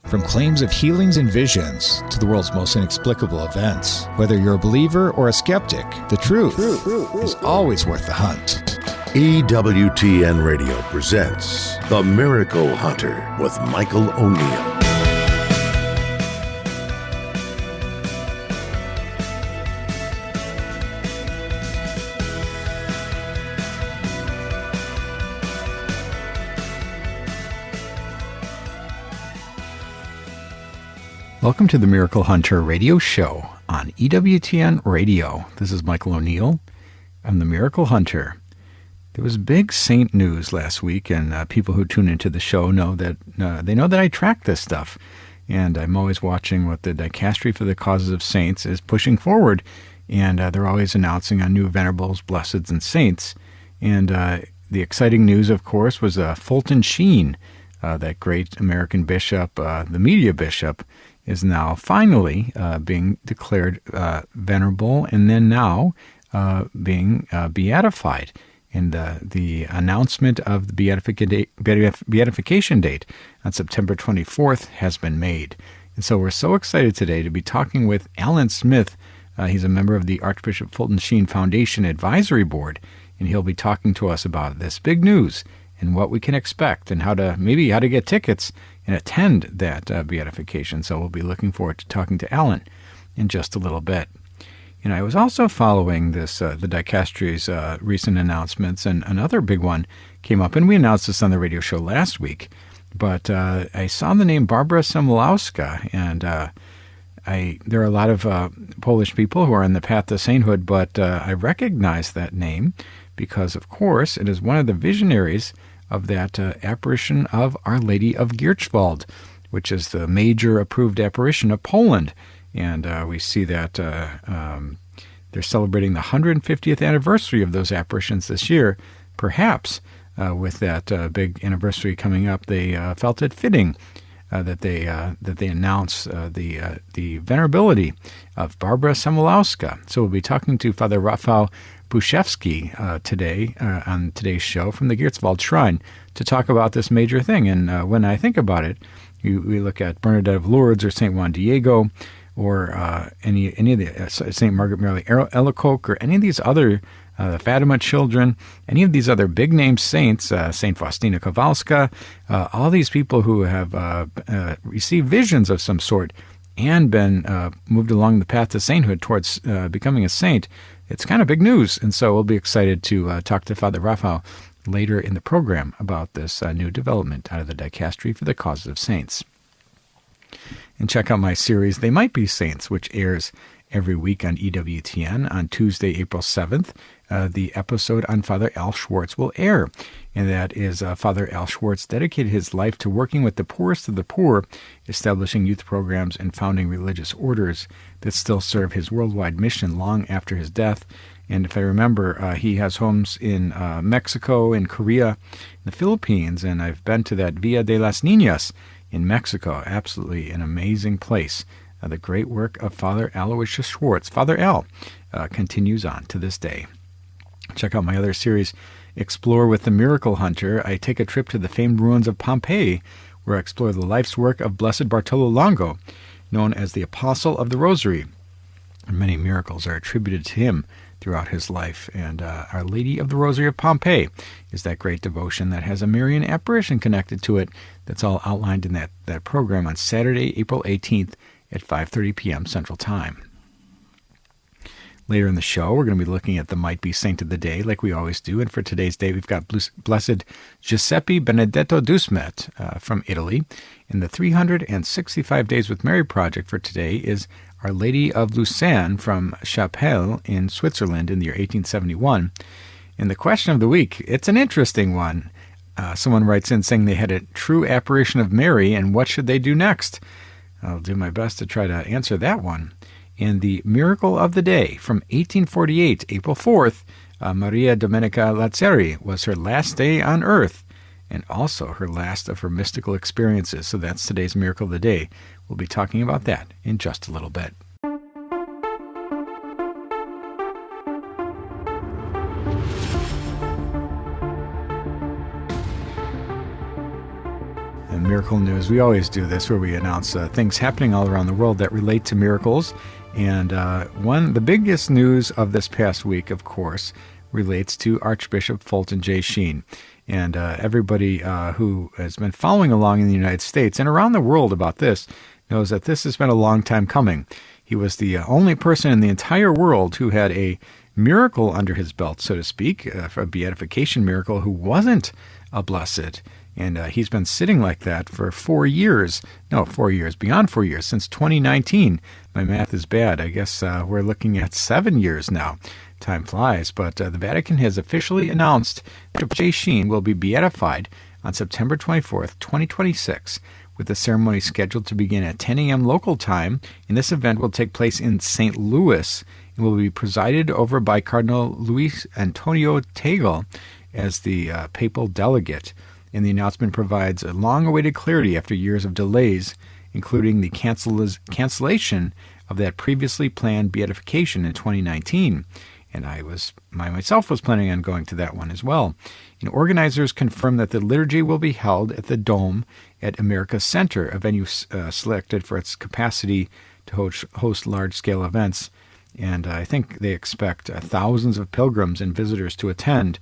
From claims of healings and visions to the world's most inexplicable events, whether you're a believer or a skeptic, the truth is always worth the hunt. EWTN Radio presents The Miracle Hunter with Michael O'Neill. Welcome to the Miracle Hunter radio show on EWTN Radio. This is Michael O'Neill. I'm the Miracle Hunter. There was big saint news last week, and people who tune into the show know that they know that I track this stuff, and I'm always watching what the Dicastery for the Causes of Saints is pushing forward, and they're always announcing on new venerables, blesseds, and saints. And the exciting news, of course, was Fulton Sheen, that great American bishop, the media bishop, is now finally being declared venerable, and then now being beatified. And the announcement of the beatification date on September 24th has been made. And so we're so excited today to be talking with Alan Smith. He's a member of the Archbishop Fulton Sheen Foundation Advisory Board, and he'll be talking to us about this big news and what we can expect and how to get tickets and attend that beatification. So we'll be looking forward to talking to Alan in just a little bit. And I was also following this, the Dicastery's recent announcements, and another big one came up, and we announced this on the radio show last week, but I saw the name Barbara Samulowska, and there are a lot of Polish people who are on the path to sainthood, but I recognize that name because, of course, it is one of the visionaries of that apparition of Our Lady of Gletrzwald, which is the major approved apparition of Poland. And we see that they're celebrating the 150th anniversary of those apparitions this year. Perhaps with that big anniversary coming up, they felt it fitting that they announce the venerability of Barbara Samulowska. So we'll be talking to Father Rafal Przestrzelski today on today's show from the Gletrzwald Shrine to talk about this major thing. And when I think about it, we look at Bernadette of Lourdes or St. Juan Diego or any of the St. Margaret Mary Alacoque or any of these other the Fatima children, any of these other big-name saints, St. Faustina Kowalska, all these people who have received visions of some sort and been moved along the path to sainthood towards becoming a saint. It's kind of big news, and so we'll be excited to talk to Father Rafal later in the program about this new development out of the Dicastery for the Causes of Saints. And check out my series, They Might Be Saints, which airs every week on EWTN. On Tuesday, April 7th, the episode on Father Al Schwartz will air. And that is Father Al Schwartz dedicated his life to working with the poorest of the poor, establishing youth programs and founding religious orders that still serve his worldwide mission long after his death. And if I remember, he has homes in Mexico, in Korea, the Philippines, and I've been to that Villa de las Niñas in Mexico. Absolutely an amazing place. The great work of Father Aloysius Schwartz, Father Al, continues on to this day. Check out my other series, Explore with the Miracle Hunter. I take a trip to the famed ruins of Pompeii, where I explore the life's work of Blessed Bartolo Longo, known as the Apostle of the Rosary. And many miracles are attributed to him throughout his life. And Our Lady of the Rosary of Pompeii is that great devotion that has a Marian apparition connected to it. That's all outlined in that program on Saturday, April 18th, at 5:30 p.m. Central Time. Later in the show, we're going to be looking at the Might Be Saint of the Day, like we always do. And for today's day, we've got Blessed Giuseppe Benedetto Dusmet from Italy. And the 365 Days with Mary project for today is Our Lady of Lucerne from Chapelle in Switzerland in the year 1871. And the question of the week, it's an interesting one. Someone writes in saying they had a true apparition of Mary, and what should they do next? I'll do my best to try to answer that one. And the miracle of the day from 1848, April 4th, Maria Domenica Lazzari was her last day on earth and also her last of her mystical experiences. So that's today's miracle of the day. We'll be talking about that in just a little bit. Miracle News. We always do this where we announce things happening all around the world that relate to miracles. And the biggest news of this past week, of course, relates to Archbishop Fulton J. Sheen. And everybody who has been following along in the United States and around the world about this knows that this has been a long time coming. He was the only person in the entire world who had a miracle under his belt, so to speak, a beatification miracle, who wasn't a blessed. And he's been sitting like that for 4 years. No, 4 years, beyond 4 years, since 2019. My math is bad. I guess we're looking at 7 years now. Time flies. But the Vatican has officially announced that J. Sheen will be beatified on September 24th, 2026, with the ceremony scheduled to begin at 10 a.m. local time. And this event will take place in St. Louis and will be presided over by Cardinal Luis Antonio Tagle as the papal delegate. And the announcement provides a long-awaited clarity after years of delays, including the cancellation of that previously planned beatification in 2019. And I myself was planning on going to that one as well. And organizers confirmed that the liturgy will be held at the Dome at America Center, a venue selected for its capacity to host large-scale events. And I think they expect thousands of pilgrims and visitors to attend.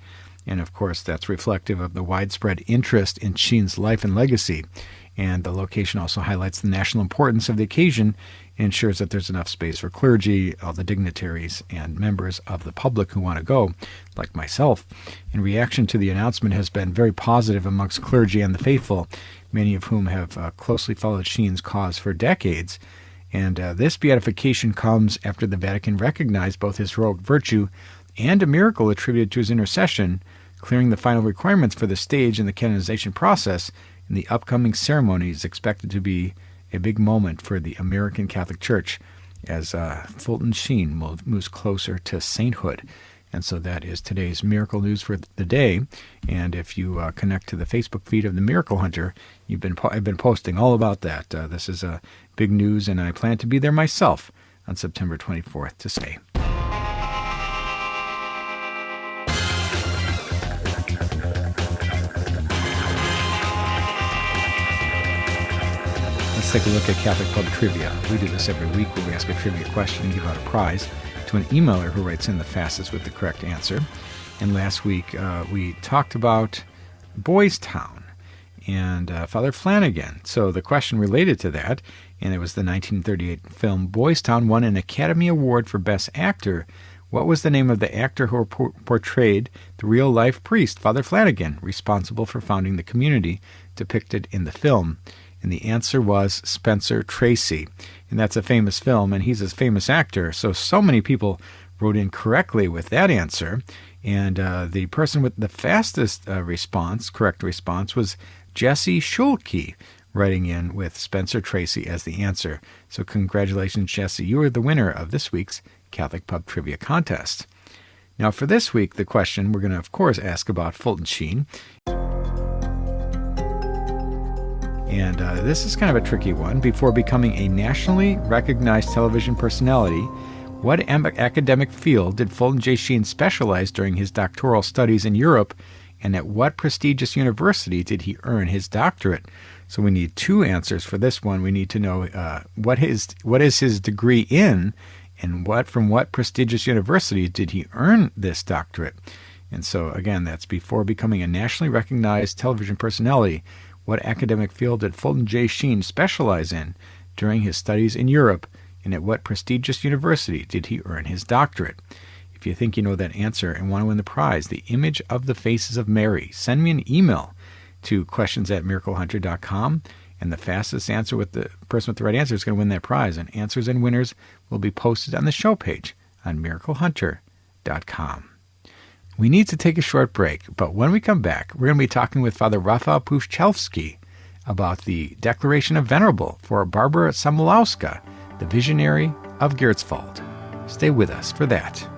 And, of course, that's reflective of the widespread interest in Sheen's life and legacy. And the location also highlights the national importance of the occasion and ensures that there's enough space for clergy, all the dignitaries, and members of the public who want to go, like myself. And reaction to the announcement has been very positive amongst clergy and the faithful, many of whom have closely followed Sheen's cause for decades. And this beatification comes after the Vatican recognized both his heroic virtue and a miracle attributed to his intercession, clearing the final requirements for the stage in the canonization process. And the upcoming ceremony is expected to be a big moment for the American Catholic Church as Fulton Sheen moves closer to sainthood. And so that is today's Miracle News for the day. And if you connect to the Facebook feed of the Miracle Hunter, I've been posting all about that. This is big news, and I plan to be there myself on September 24th to say. Let's take a look at Catholic Pub Trivia. We do this every week where we ask a trivia question and give out a prize to an emailer who writes in the fastest with the correct answer. And last week we talked about Boys Town and Father Flanagan. So the question related to that, and it was the 1938 film Boys Town won an Academy Award for Best Actor. What was the name of the actor who portrayed the real-life priest, Father Flanagan, responsible for founding the community depicted in the film? And the answer was Spencer Tracy. And that's a famous film, and he's a famous actor. So many people wrote in correctly with that answer. And the person with the fastest correct response, was Jesse Schulke, writing in with Spencer Tracy as the answer. So congratulations, Jesse. You are the winner of this week's Catholic Pub Trivia Contest. Now for this week, the question, we're going to, of course, ask about Fulton Sheen. And this is kind of a tricky one. Before becoming a nationally recognized television personality, what academic field did Fulton J. Sheen specialize during his doctoral studies in Europe, and at what prestigious university did he earn his doctorate? So we need two answers for this one. We need to know what is his degree in, and from what prestigious university did he earn this doctorate? And so, again, that's before becoming a nationally recognized television personality. What academic field did Fulton J. Sheen specialize in during his studies in Europe, and at what prestigious university did he earn his doctorate? If you think you know that answer and want to win the prize, the image of the faces of Mary, send me an email to questions@miraclehunter.com, and the fastest answer with the person with the right answer is going to win that prize. And answers and winners will be posted on the show page on miraclehunter.com. We need to take a short break, but when we come back, we're going to be talking with Father Rafal Przestrzelski about the declaration of Venerable for Barbara Samulowska, the visionary of Gletrzwald. Stay with us for that.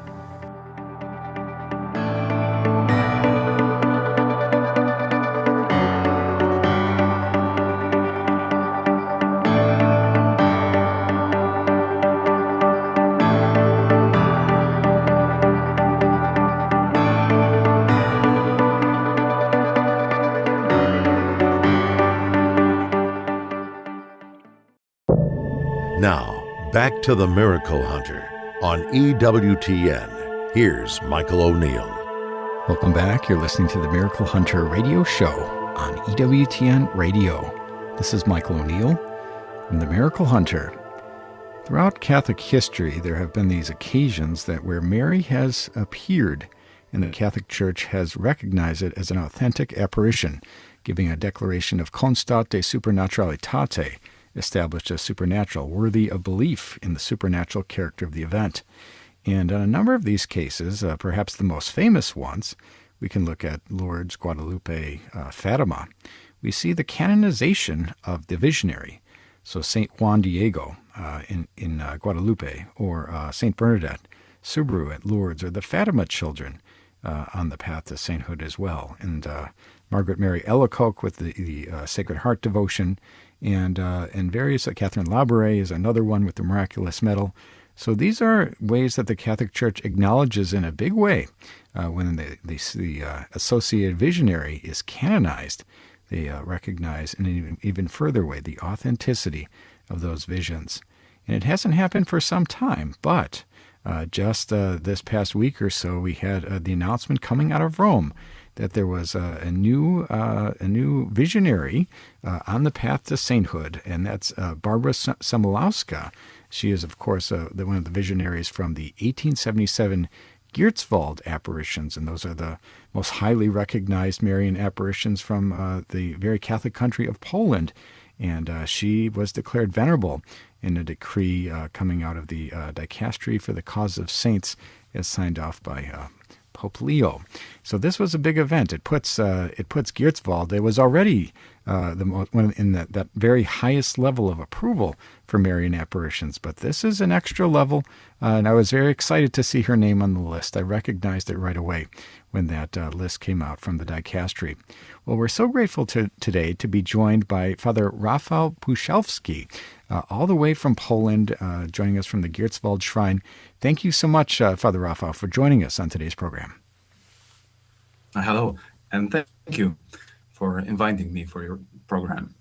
Now, back to the Miracle Hunter on EWTN. Here's Michael O'Neill. Welcome back. You're listening to the Miracle Hunter radio show on EWTN Radio. This is Michael O'Neill. I'm the Miracle Hunter. Throughout Catholic history, there have been these occasions that where Mary has appeared, and the Catholic Church has recognized it as an authentic apparition, giving a declaration of constate supernaturalitate, established as supernatural, worthy of belief in the supernatural character of the event. And in a number of these cases, perhaps the most famous ones, we can look at Lourdes, Guadalupe, Fatima. We see the canonization of the visionary. So St. Juan Diego in Guadalupe, or St. Bernadette Soubirous at Lourdes, or the Fatima children on the path to sainthood as well. And Margaret Mary Alacoque with the Sacred Heart devotion, and various, Catherine Labouré is another one with the Miraculous Medal. So these are ways that the Catholic Church acknowledges in a big way when the associated visionary is canonized. They recognize in an even further way the authenticity of those visions. And it hasn't happened for some time, but just this past week or so, we had the announcement coming out of Rome that there was a new visionary on the path to sainthood, and that's Barbara Samulowska. She is, of course, one of the visionaries from the 1877 Gletrzwald apparitions, and those are the most highly recognized Marian apparitions from the very Catholic country of Poland. And she was declared venerable in a decree coming out of the Dicastery for the Cause of Saints, as signed off by Pope Leo. So this was a big event. It puts Gletrzwald. It was already one in that very highest level of approval for Marian apparitions, but this is an extra level, and I was very excited to see her name on the list. I recognized it right away when that list came out from the Dicastery. Well, we're so grateful today to be joined by Father Rafal Przestrzelski, all the way from Poland, joining us from the Gletrzwald Shrine. Thank you so much, Father Rafal, for joining us on today's program. Hello, and thank you for inviting me for your program.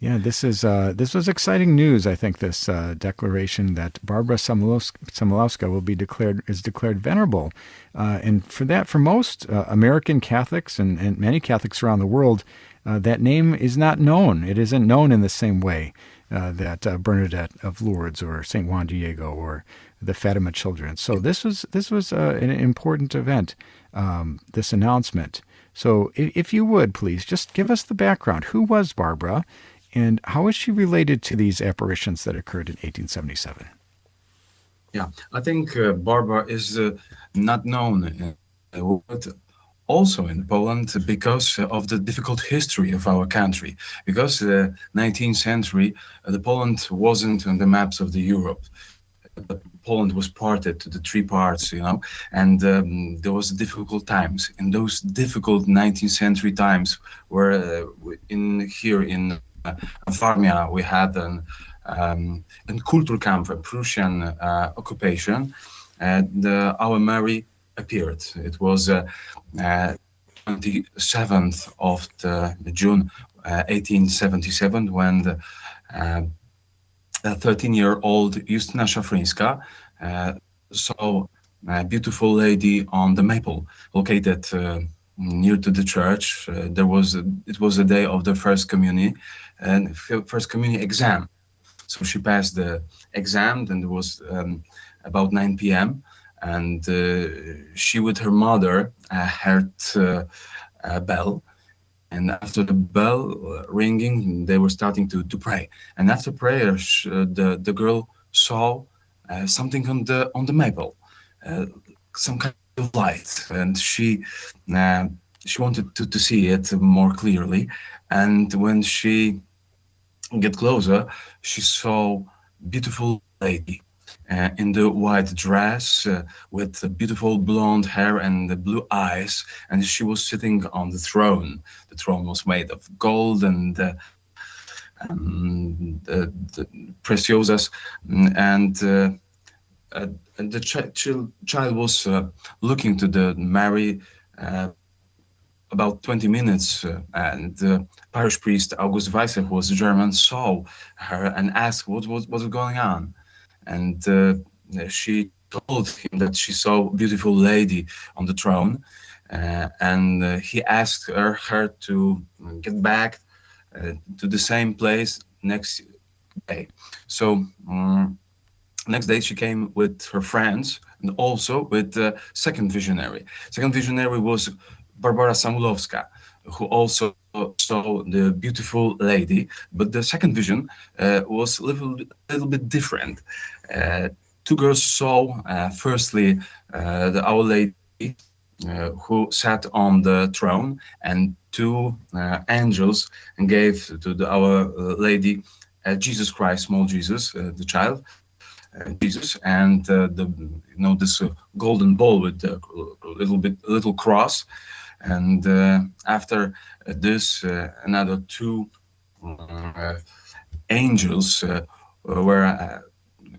Yeah, this was exciting news. I think this declaration that Barbara Samulowska will be declared venerable, and for most American Catholics and many Catholics around the world, that name is not known. It isn't known in the same way that Bernadette of Lourdes or St. Juan Diego or the Fatima children. So this was an important event, this announcement. So if you would, please, just give us the background. Who was Barbara, and how is she related to these apparitions that occurred in 1877? Yeah, I think Barbara is not known but also in Poland because of the difficult history of our country. Because the 19th century, the Poland wasn't on the maps of the Europe. Poland was parted to the three parts, and there was difficult times. In those difficult 19th century times, where in Warmia we had an Kulturkampf, a Prussian occupation, and our Mary appeared. It was 27th of June 1877 when the 13-year-old Justyna Szafryńska saw a beautiful lady on the maple located near to the church. It was the day of the first communion exam. So she passed the exam, and it was about 9 p.m. and she with her mother heard a bell. And after the bell ringing, they were starting to pray. And after prayer, the girl saw something on the maple, some kind of light, and she wanted to see it more clearly. And when she get closer, she saw beautiful lady in the white dress with beautiful blonde hair and the blue eyes, and she was sitting on the throne. The throne was made of gold and the preciosas, and the child was looking to the Mary about 20 minutes, and the parish priest August Weisser, who was German, saw her and asked what was going on, and she told him that she saw a beautiful lady on the throne, and he asked her to get back to the same place next day. So next day she came with her friends and also with the second visionary. Second visionary was Barbara Samulowska, who also saw the beautiful lady, but the second vision was a little bit different. Two girls saw, firstly, Our Lady, who sat on the throne, and two angels gave to Our Lady Jesus Christ, small Jesus, the child, Jesus, and this golden ball with a little cross. And after this, another two angels were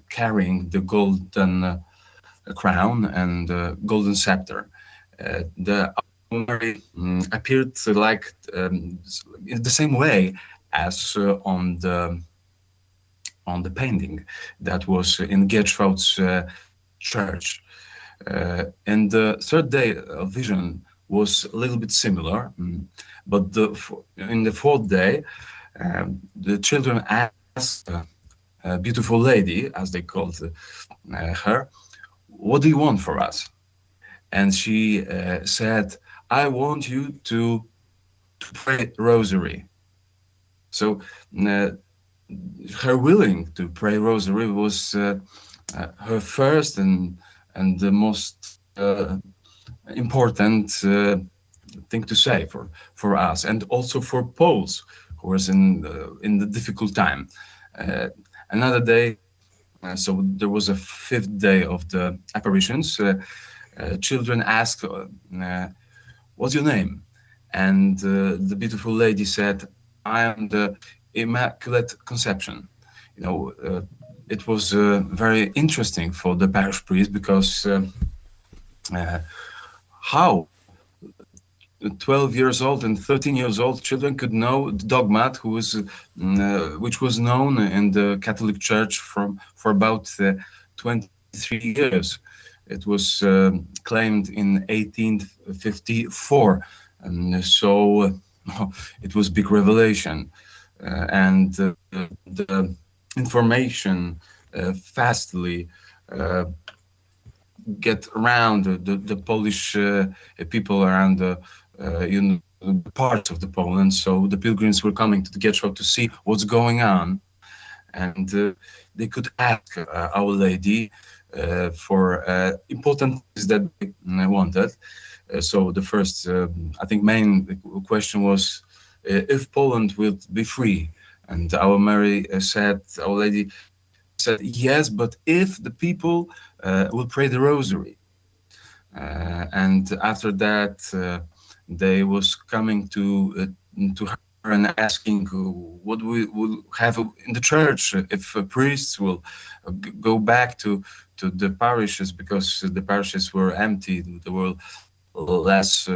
carrying the golden crown and golden scepter. The Mary appeared like in the same way as on the painting that was in Gletrzwald's church. And the third day of vision was a little bit similar, but in the fourth day, the children asked a beautiful lady, as they called her, "What do you want for us?" And she said, "I want you to pray rosary." So her willing to pray rosary was her first and the most important thing to say for us, and also for Poles who was in the difficult time. Another day, so there was a fifth day of the apparitions. Children asked, "What's your name?" And the beautiful lady said, "I am the Immaculate Conception." It was very interesting for the parish priest, because how 12 years old and 13 years old children could know the dogma which was known in the Catholic Church for about 23 years. It was claimed in 1854, and so it was big revelation, and the information fastly get around the Polish people around the parts of the Poland. So the pilgrims were coming to the Gletrzwald to see what's going on, and they could ask Our Lady for important things that they wanted. So the first, I think, main question was if Poland will be free, and Our Lady said yes, but if the people will pray the rosary. And after that, they was coming to her and asking what we will have in the church if priests will go back to the parishes, because the parishes were empty. There were less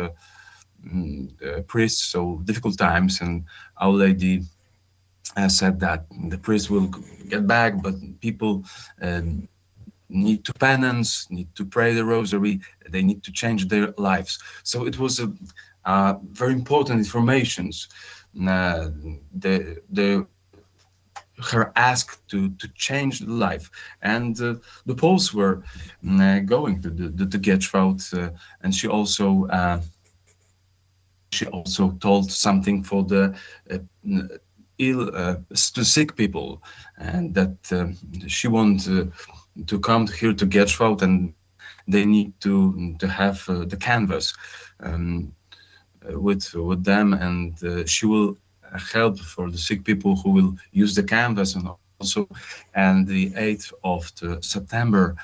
priests, so difficult times. And Our Lady said that the priest will get back, but people need to penance, need to pray the rosary, they need to change their lives. So it was a very important information. Her ask to change the life, and the Poles were going to the Gletrzwald, and she also told something for the sick people, and that she wanted to come here to Gletrzwald, and they need to have the canvas with them, and she will help for the sick people who will use the canvas. And also, and the 8th of September,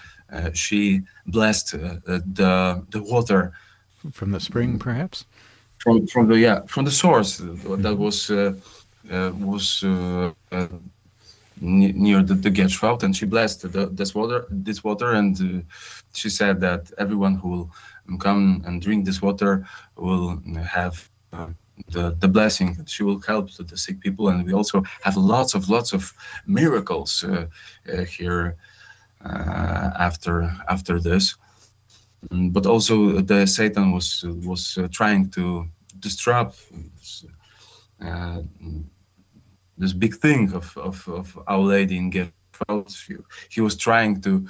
she blessed the water from the spring, perhaps from the source that was near the Gletrzwald, and she blessed this water, and she said that everyone who will come and drink this water will have the blessing that she will help to the sick people. And we also have lots of miracles here after this. But also the Satan was trying to disrupt this big thing of Our Lady in Gletrzwald. He was trying to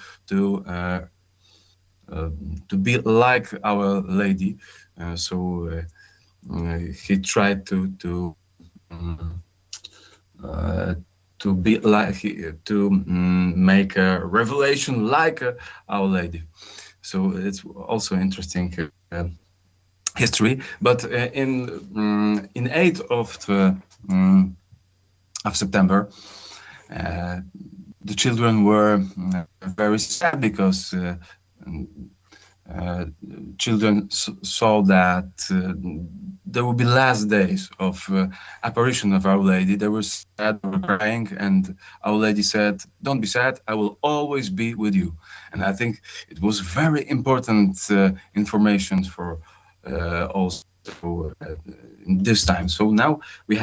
be like Our Lady, so he tried to be like to make a revelation like Our Lady. So it's also interesting history. But in 8th of September, the children were very sad because children saw that there would be last days of apparition of Our Lady. They were sad, they were crying, and Our Lady said, "Don't be sad, I will always be with you." And I think it was very important information for also in this time. So now we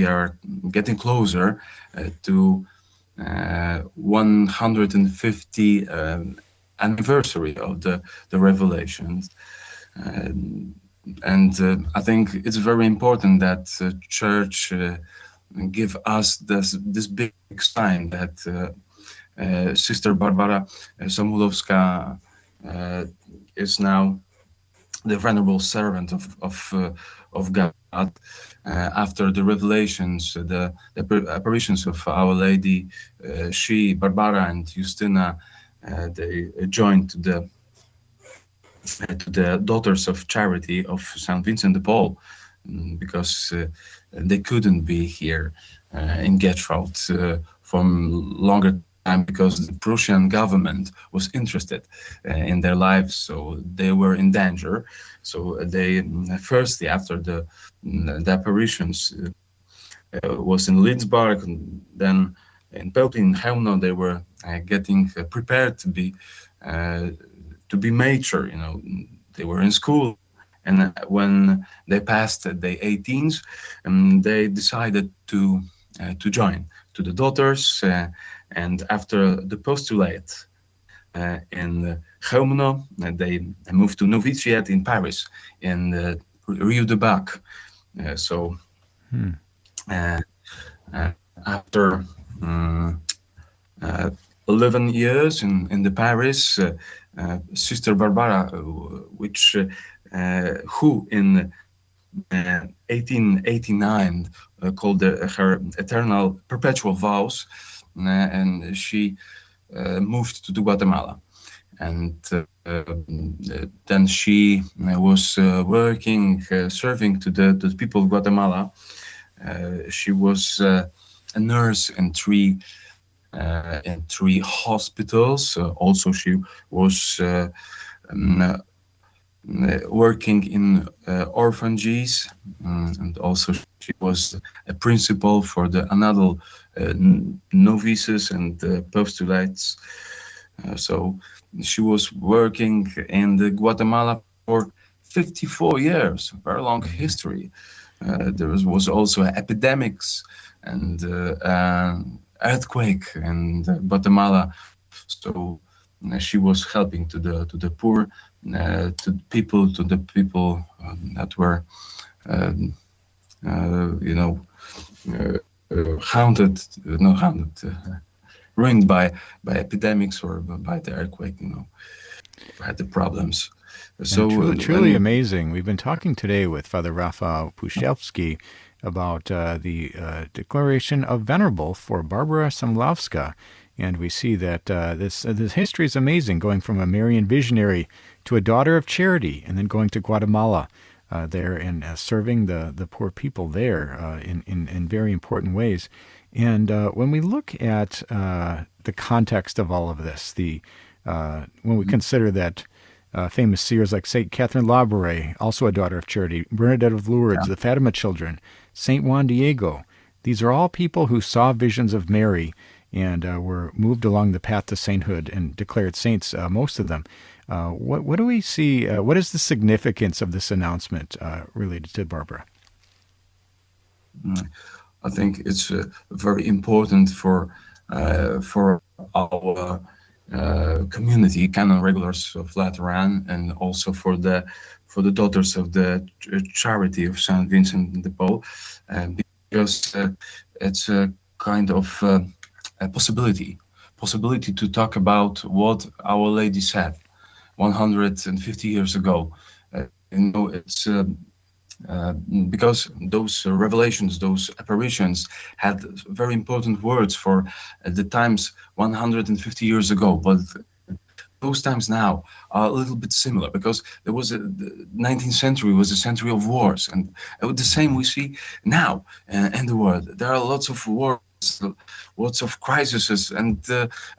are getting closer to 150 anniversary of the revelations, and I think it's very important that Church give us this big sign that Sister Barbara Samulowska is now the venerable servant of God. After the revelations, the apparitions of Our Lady, she, Barbara, and Justyna, they joined to the Daughters of Charity of St. Vincent de Paul, because they couldn't be here in Gletrzwald for longer time, because the Prussian government was interested in their lives, so they were in danger. So they firstly, after the apparitions, was in Lidzbark, and then in Pelty, in Chełmno, they were getting prepared to be mature. You know, they were in school, and when they passed the 18s, they decided to join to the Daughters. And after the postulate in Chełmno, they moved to novitiate in Paris, in Rue de Bac. After 11 years in the Paris, Sister Barbara, who in 1889 called her eternal perpetual vows, and she moved to Guatemala, and then she was working, serving to the people of Guatemala. She was a nurse in three hospitals. Also, she was working in orphanages, and also she was a principal for the another novices and postulates. So she was working in Guatemala for 54 years, very long history. There was also epidemics and earthquake in Guatemala. So she was helping to the poor, to the people that were, ruined by epidemics or by the earthquake. Had the problems. So truly amazing. We've been talking today with Father Rafal Przestrzelski about the declaration of Venerable for Barbara Samulowska. And we see that this history is amazing, going from a Marian visionary to a daughter of charity, and then going to Guatemala there and serving the poor people there in very important ways. And when we look at the context of all of this, when we consider that famous seers like St. Catherine Labouré, also a daughter of charity, Bernadette of Lourdes, the Fatima children, St. Juan Diego, these are all people who saw visions of Mary and were moved along the path to sainthood and declared saints, most of them. What do we see? What is the significance of this announcement related to Barbara? I think it's very important for our community, canon regulars of Lateran, and also for the daughters of the charity of Saint Vincent de Paul, because it's a kind of a possibility to talk about what Our Lady said 150 years ago. It's because those revelations, those apparitions had very important words for the times 150 years ago, but those times now are a little bit similar, because there was the 19th century was a century of wars, and the same we see now in the world. There are lots of wars, lots of crises, and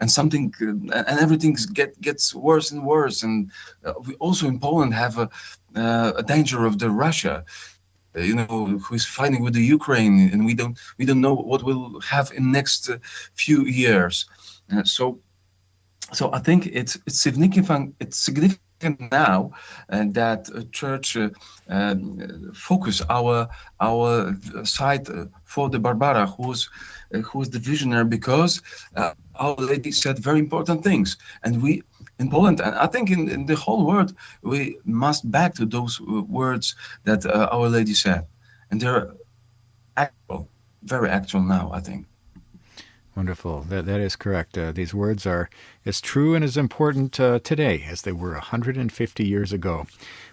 something, and everything gets worse and worse. And we also in Poland have a danger of the Russia, who is fighting with the Ukraine, and we don't know what we'll have in next few years. So I think it's significant. It's significant now that Church focus our side for the Barbara, who was the visionary, because Our Lady said very important things, and we in Poland, and I think in the whole world, we must back to those words that Our Lady said, and they're actual, very actual now, I think. Wonderful. That is correct. These words are as true and as important today as they were 150 years ago.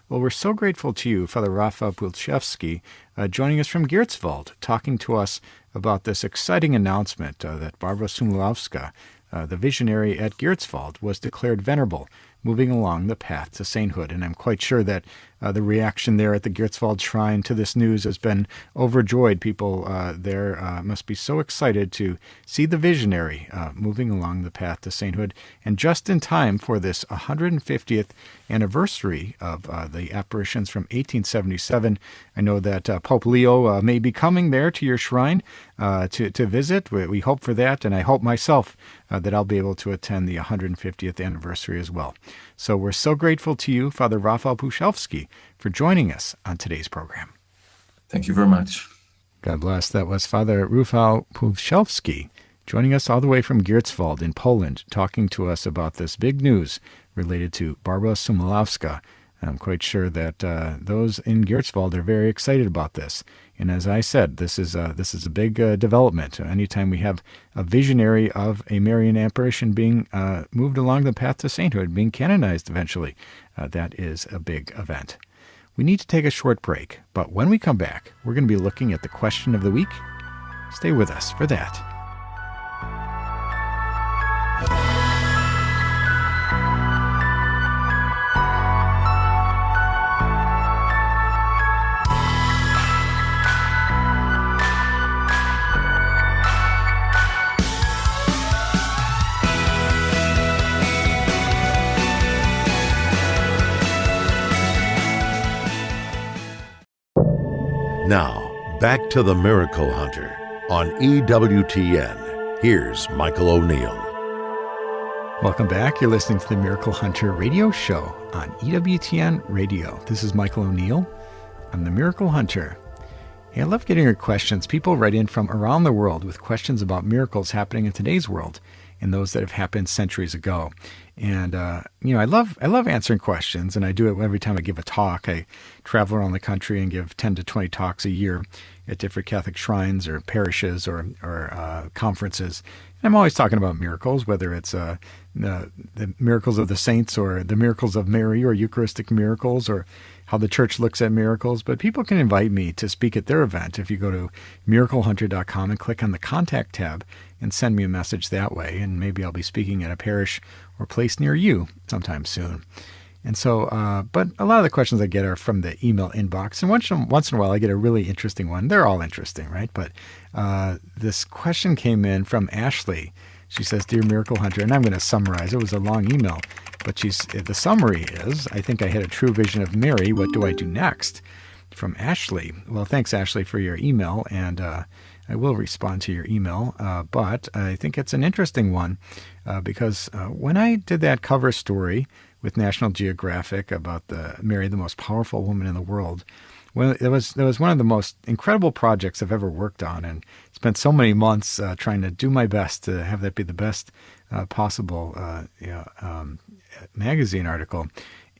Well, we're so grateful to you, Father Rafal Przestrzelski, joining us from Gletrzwald, talking to us about this exciting announcement that Barbara Samulowska, the visionary at Gletrzwald, was declared venerable, moving along the path to sainthood. And I'm quite sure that the reaction there at the Gletrzwald Shrine to this news has been overjoyed. People there must be so excited to see the visionary moving along the path to sainthood, and just in time for this 150th anniversary of the apparitions from 1877. I know that Pope Leo may be coming there to your shrine to visit. We hope for that, and I hope myself that I'll be able to attend the 150th anniversary as well. So we're so grateful to you, Father Rafal Przestrzelski, for joining us on today's program. Thank you very much. God bless. That was Father Rafal Przestrzelski joining us all the way from Gletrzwald in Poland, talking to us about this big news related to Barbara Samulowska. I'm quite sure that those in Gletrzwald are very excited about this. And as I said, this is a big development. Anytime we have a visionary of a Marian apparition being moved along the path to sainthood, being canonized eventually, that is a big event. We need to take a short break, but when we come back, we're going to be looking at the question of the week. Stay with us for that. Now, back to the Miracle Hunter on EWTN. Here's Michael O'Neill. Welcome back. You're listening to the Miracle Hunter radio show on EWTN Radio. This is Michael O'Neill. I'm the Miracle Hunter. Hey, I love getting your questions. People write in from around the world with questions about miracles happening in today's world and those that have happened centuries ago. And, I love answering questions, and I do it every time I give a talk. I travel around the country and give 10 to 20 talks a year at different Catholic shrines or parishes or conferences. And I'm always talking about miracles, whether it's the miracles of the saints or the miracles of Mary or Eucharistic miracles or how the church looks at miracles. But people can invite me to speak at their event if you go to miraclehunter.com and click on the contact tab and send me a message that way. And maybe I'll be speaking at a parish or place near you sometime soon. And so, but a lot of the questions I get are from the email inbox. And once in a while, I get a really interesting one. They're all interesting, right? But this question came in from Ashley. She says, "Dear Miracle Hunter," and I'm going to summarize. It was a long email, but the summary is, "I think I had a true vision of Mary. What do I do next?" From Ashley. Well, thanks, Ashley, for your email. And I will respond to your email, but I think it's an interesting one because when I did that cover story with National Geographic about Mary, the most powerful woman in the world, it was one of the most incredible projects I've ever worked on, and spent so many months trying to do my best to have that be the best possible magazine article.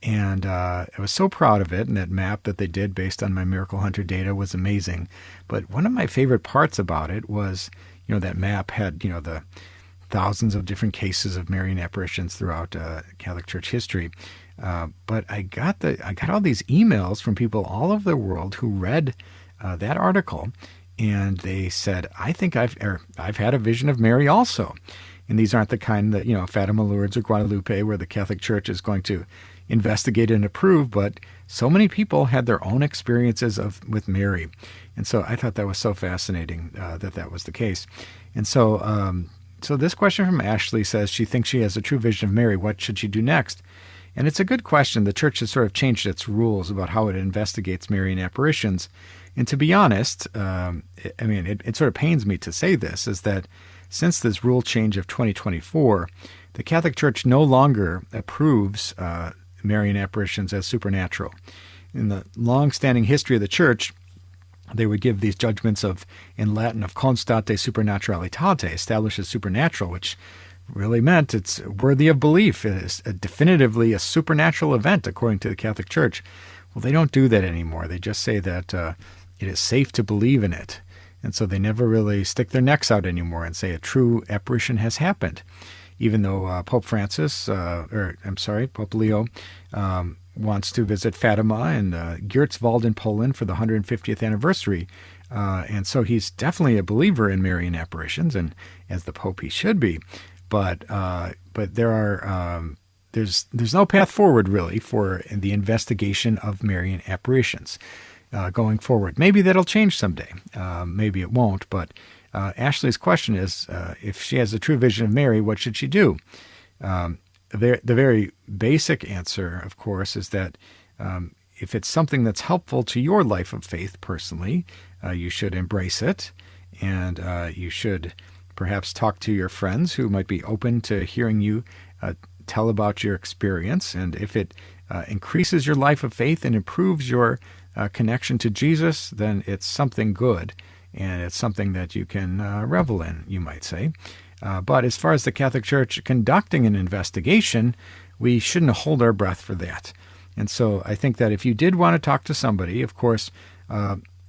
And I was so proud of it, and that map that they did based on my Miracle Hunter data was amazing. But one of my favorite parts about it was, that map had, the thousands of different cases of Marian apparitions throughout Catholic Church history. But I got all these emails from people all over the world who read that article, and they said, "I think I've had a vision of Mary also." And these aren't the kind that Fatima, Lourdes, or Guadalupe, where the Catholic Church is going to investigate and approve, but so many people had their own experiences with Mary. And so I thought that was so fascinating that was the case. And so this question from Ashley says she thinks she has a true vision of Mary. What should she do next? And it's a good question. The Church has sort of changed its rules about how it investigates Marian apparitions. And to be honest, it sort of pains me to say this, is that since this rule change of 2024, the Catholic Church no longer approves Marian apparitions as supernatural. In the long-standing history of the Church, they would give these judgments in Latin of constate supernaturalitate, establishes supernatural, which really meant it's worthy of belief. It is definitively a supernatural event according to the Catholic Church. Well, they don't do that anymore. They just say that it is safe to believe in it. And so they never really stick their necks out anymore and say a true apparition has happened. Even though Pope Leo wants to visit Fatima and Gletrzwald in Poland for the 150th anniversary. And so he's definitely a believer in Marian apparitions, and as the Pope he should be. But there's no path forward really for the investigation of Marian apparitions going forward. Maybe that'll change someday. Maybe it won't, but Ashley's question is, if she has a true vision of Mary, what should she do? The very basic answer, of course, is that if it's something that's helpful to your life of faith personally, you should embrace it, and you should perhaps talk to your friends who might be open to hearing you tell about your experience. And if it increases your life of faith and improves your connection to Jesus, then it's something good. And it's something that you can revel in, you might say. But as far as the Catholic Church conducting an investigation, we shouldn't hold our breath for that. And so I think that if you did want to talk to somebody, of course,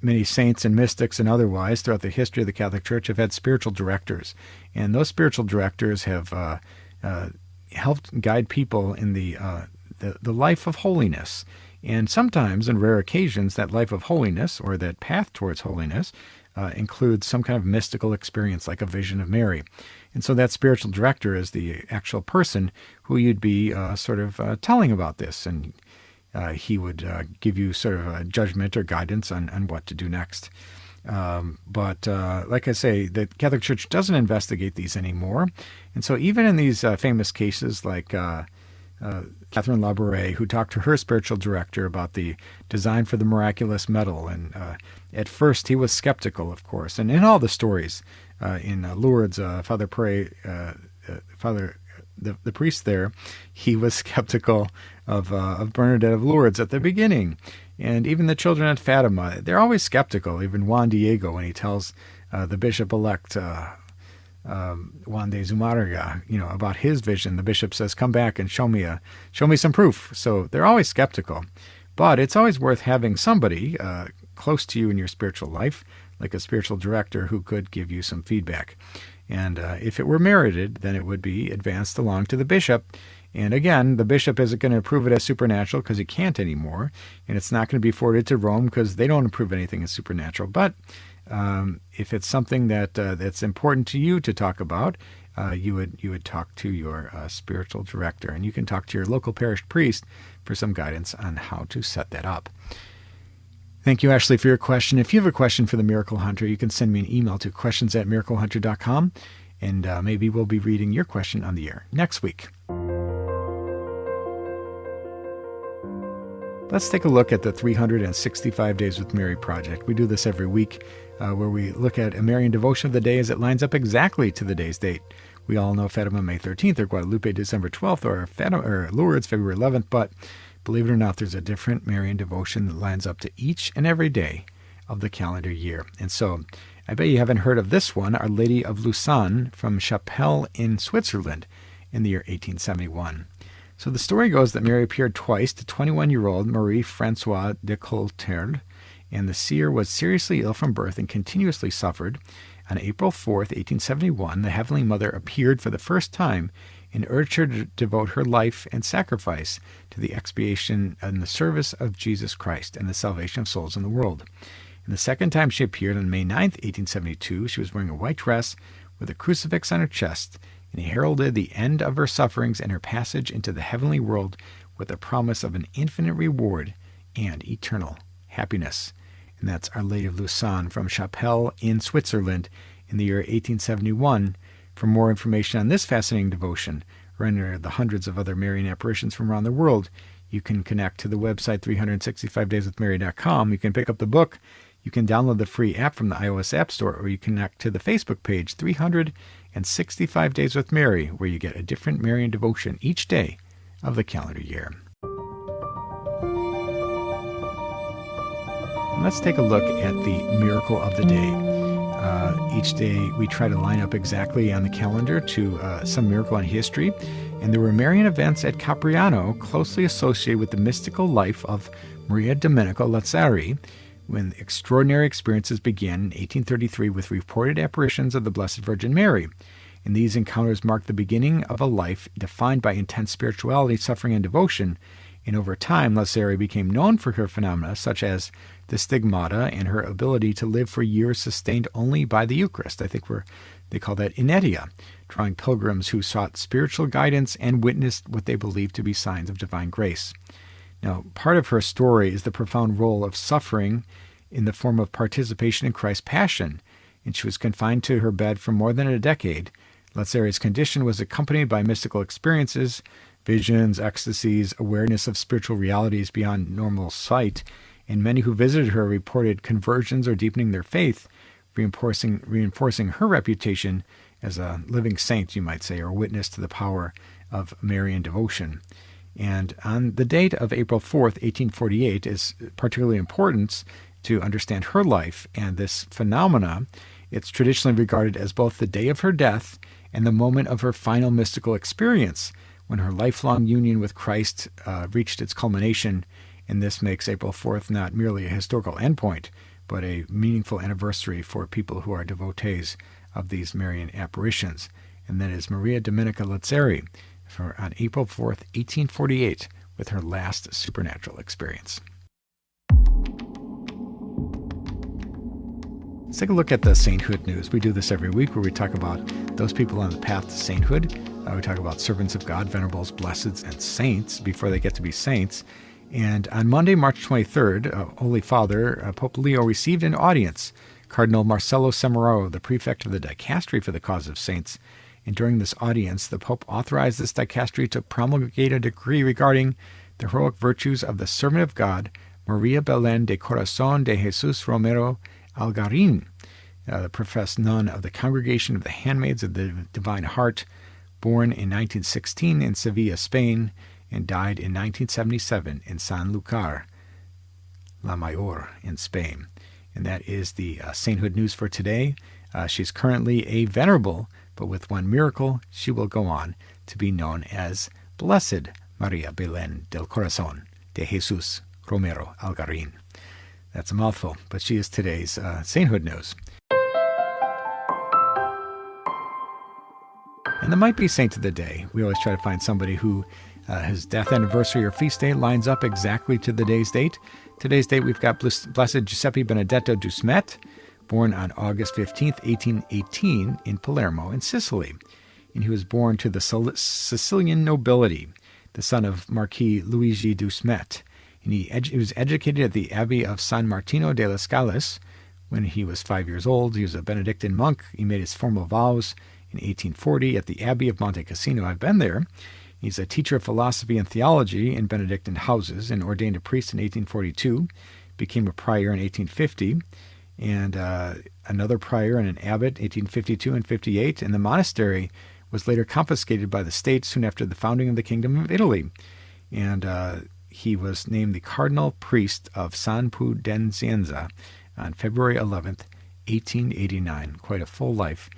many saints and mystics and otherwise throughout the history of the Catholic Church have had spiritual directors. And those spiritual directors have helped guide people in the life of holiness. And sometimes, in rare occasions, that life of holiness or that path towards holiness includes some kind of mystical experience like a vision of Mary. And so that spiritual director is the actual person who you'd be telling about this. And he would give you sort of a judgment or guidance on what to do next. But like I say, the Catholic Church doesn't investigate these anymore. And so even in these famous cases like Catherine Labouré, who talked to her spiritual director about the design for the miraculous medal. And at first he was skeptical, of course. And in all the stories in Lourdes, the priest there, he was skeptical of Bernadette of Lourdes at the beginning. And even the children at Fatima, they're always skeptical. Even Juan Diego, when he tells the bishop-elect Juan de Zumarraga, about his vision, the bishop says, "Come back and show me some proof." So they're always skeptical, but it's always worth having somebody close to you in your spiritual life, like a spiritual director who could give you some feedback. And if it were merited, then it would be advanced along to the bishop. And again, the bishop isn't going to approve it as supernatural because he can't anymore, and it's not going to be forwarded to Rome because they don't approve anything as supernatural. But if it's something that's important to you to talk about, you would talk to your spiritual director, and you can talk to your local parish priest for some guidance on how to set that up. Thank you, Ashley, for your question. If you have a question for the Miracle Hunter, you can send me an email to questions@miraclehunter.com, and maybe we'll be reading your question on the air next week. Let's take a look at the 365 Days with Mary project. We do this every week. where we look at a Marian devotion of the day as it lines up exactly to the day's date. We all know Fatima May 13th, or Guadalupe December 12th, or Lourdes February 11th, but believe it or not, there's a different Marian devotion that lines up to each and every day of the calendar year. And so I bet you haven't heard of this one, Our Lady of Lausanne from Chapelle in Switzerland in the year 1871. So the story goes that Mary appeared twice to 21-year-old Marie-Françoise de Colterle, and the seer was seriously ill from birth and continuously suffered. On April 4th, 1871, the Heavenly Mother appeared for the first time and urged her to devote her life and sacrifice to the expiation and the service of Jesus Christ and the salvation of souls in the world. And the second time she appeared on May 9th, 1872, she was wearing a white dress with a crucifix on her chest, and heralded the end of her sufferings and her passage into the heavenly world with the promise of an infinite reward and eternal happiness. And that's Our Lady of Lausanne from Chapelle in Switzerland in the year 1871. For more information on this fascinating devotion, or any of the hundreds of other Marian apparitions from around the world, you can connect to the website 365dayswithmary.com. You can pick up the book. You can download the free app from the iOS App Store, or you connect to the Facebook page 365 Days with Mary, where you get a different Marian devotion each day of the calendar year. And let's take a look at the miracle of the day. Each day we try to line up exactly on the calendar to some miracle in history. And there were Marian events at Capriano closely associated with the mystical life of Maria Domenica Lazzari, when extraordinary experiences began in 1833 with reported apparitions of the Blessed Virgin Mary. And these encounters marked the beginning of a life defined by intense spirituality, suffering, and devotion. And over time, Lazzari became known for her phenomena, such as the stigmata and her ability to live for years sustained only by the Eucharist. I think they call that inedia, drawing pilgrims who sought spiritual guidance and witnessed what they believed to be signs of divine grace. Now, part of her story is the profound role of suffering in the form of participation in Christ's passion, and she was confined to her bed for more than a decade. Lazzari's condition was accompanied by mystical experiences, visions, ecstasies, awareness of spiritual realities beyond normal sight, and many who visited her reported conversions or deepening their faith, reinforcing her reputation as a living saint, you might say, or witness to the power of Marian devotion. And on the date of April 4th, 1848, is particularly important to understand her life and this phenomena. It's traditionally regarded as both the day of her death and the moment of her final mystical experience, when her lifelong union with Christ reached its culmination. And this makes April 4th not merely a historical endpoint, but a meaningful anniversary for people who are devotees of these Marian apparitions. And that is Maria Domenica Lazzari on April 4th, 1848, with her last supernatural experience. Let's take a look at the sainthood news. We do this every week, where we talk about those people on the path to sainthood. We talk about servants of God, venerables, blesseds, and saints before they get to be saints. And on Monday, March 23rd, Holy Father Pope Leo received an audience Cardinal Marcello Semeraro, the prefect of the dicastery for the cause of saints. And during this audience, the Pope authorized this dicastery to promulgate a decree regarding the heroic virtues of the servant of God, Maria Belén de Corazón de Jesús Romero Algarín, the professed nun of the Congregation of the Handmaids of the Divine Heart, born in 1916 in Sevilla, Spain, and died in 1977 in Sanlúcar la Mayor in Spain. And that is the sainthood news for today. She's currently a venerable, but with one miracle, she will go on to be known as Blessed Maria Belén del Corazón de Jesús Romero Algarín. That's a mouthful, but she is today's sainthood news. And the might be saint of the day. We always try to find somebody who his death anniversary or feast day lines up exactly to the day's date. Today's date, we've got Blessed Giuseppe Benedetto Dusmet, born on August 15th, 1818, in Palermo, in Sicily. And he was born to the Sicilian nobility, the son of Marquis Luigi Dusmet. And he was educated at the Abbey of San Martino delle Scales. When he was 5 years old, he was a Benedictine monk. He made his formal vows in 1840 at the Abbey of Monte Cassino. I've been there. He's a teacher of philosophy and theology in Benedictine houses and ordained a priest in 1842, became a prior in 1850, and another prior and an abbot, 1852 and 58, and the monastery was later confiscated by the state soon after the founding of the Kingdom of Italy. And he was named the Cardinal Priest of San Pudenzienza on February 11th, 1889. Quite a full life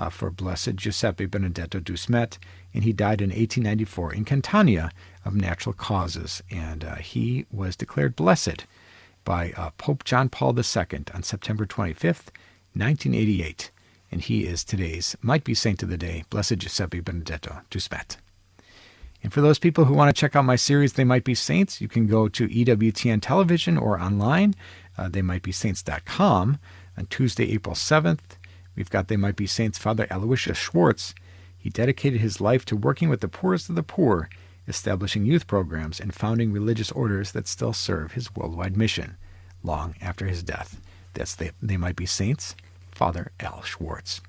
for Blessed Giuseppe Benedetto Dusmet, and he died in 1894 in Catania of natural causes, and he was declared blessed by Pope John Paul II on September 25th, 1988, and he is today's might-be saint of the day, Blessed Giuseppe Benedetto Dusmet. And for those people who want to check out my series, They Might Be Saints, you can go to EWTN Television or online, theymightbesaints.com. On Tuesday, April 7th, we've got They Might Be Saints Father Aloysius Schwartz. He dedicated his life to working with the poorest of the poor, establishing youth programs, and founding religious orders that still serve his worldwide mission long after his death. That's They Might Be Saints, Father Al Schwartz.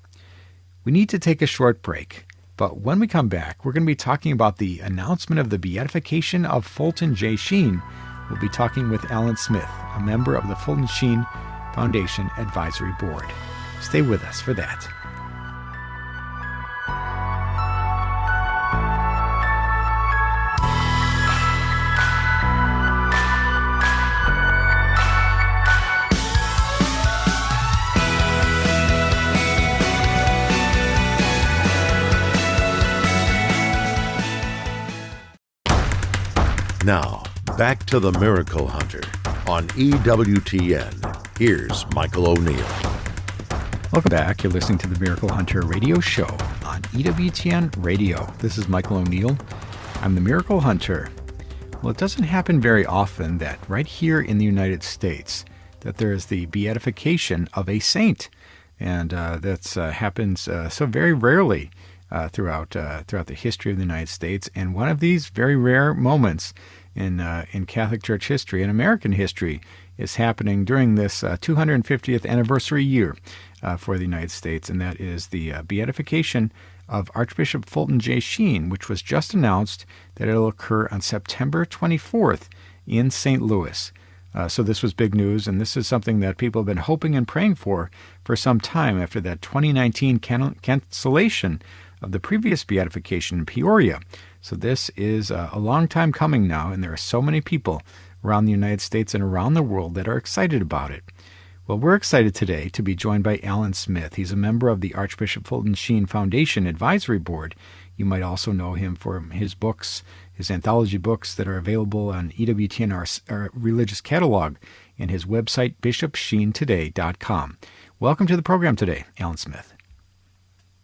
We need to take a short break, but when we come back, we're going to be talking about the announcement of the beatification of Fulton J. Sheen. We'll be talking with Alan Smith, a member of the Fulton Sheen Foundation Advisory Board. Stay with us for that. Now, back to the Miracle Hunter on EWTN. Here's Michael O'Neill. Welcome back. You're listening to the Miracle Hunter radio show on EWTN Radio. This is Michael O'Neill. I'm the Miracle Hunter. Well, it doesn't happen very often that right here in the United States that there is the beatification of a saint. And that happens so very rarely throughout the history of the United States. And one of these very rare moments in Catholic Church history and American history is happening during this 250th anniversary year for the United States, and that is the beatification of Archbishop Fulton J. Sheen, which was just announced that it'll occur on September 24th in St. Louis. So this was big news, and this is something that people have been hoping and praying for some time after that 2019 cancellation of the previous beatification in Peoria. So this is a long time coming now, and there are so many people around the United States and around the world that are excited about it. Well, we're excited today to be joined by Alan Smith. He's a member of the Archbishop Fulton Sheen Foundation Advisory Board. You might also know him for his books, his anthology books that are available on EWTN, our religious catalog, and his website, bishopsheentoday.com. Welcome to the program today, Alan Smith.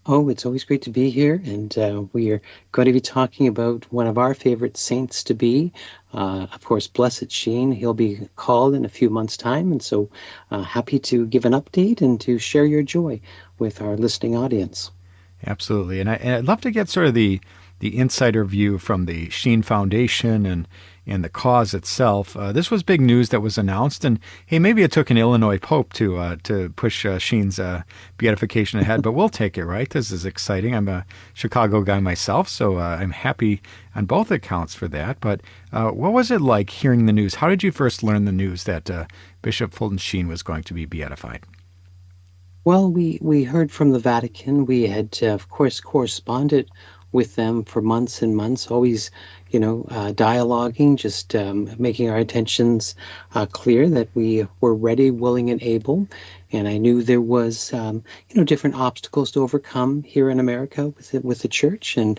Oh, it's always great to be here, and we are going to be talking about one of our favorite saints to be, of course, Blessed Sheen. He'll be called in a few months' time, and so happy to give an update and to share your joy with our listening audience. Absolutely, and I'd love to get sort of the insider view from the Sheen Foundation and the cause itself. This was big news that was announced, and hey, maybe it took an Illinois Pope to push Sheen's beatification ahead, but we'll take it, right? This is exciting. I'm a Chicago guy myself, so I'm happy on both accounts for that. But what was it like hearing the news? How did you first learn the news that Bishop Fulton Sheen was going to be beatified? Well, we heard from the Vatican. We had, of course, corresponded with them for months and months, always, dialoguing, just making our intentions clear that we were ready, willing, and able. And I knew there was, different obstacles to overcome here in America with the church. And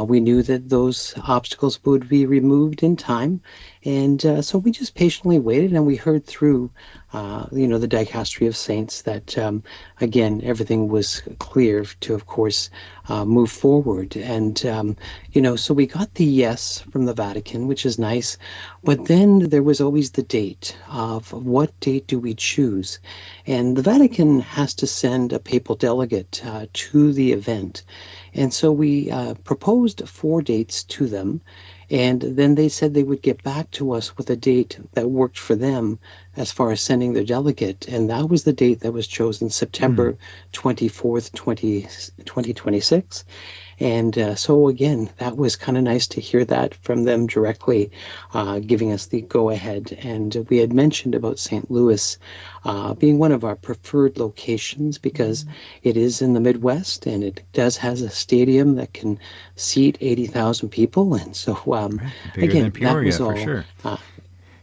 we knew that those obstacles would be removed in time. And so we just patiently waited, and we heard through, the dicastery of saints that, again, everything was clear to, of course, move forward. And, so we got the yes from the Vatican, which is nice. But then there was always the date of what date do we choose? And the Vatican has to send a papal delegate to the event. And so we proposed 4 dates to them. And then they said they would get back to us with a date that worked for them as far as sending their delegate. And that was the date that was chosen, September 24th, 2026. And so again, that was kind of nice to hear that from them directly, giving us the go-ahead. And we had mentioned about St. Louis being one of our preferred locations because it is in the Midwest and it does has a stadium that can seat 80,000 people. And so Bigger again, than Peoria, that was for all. sure.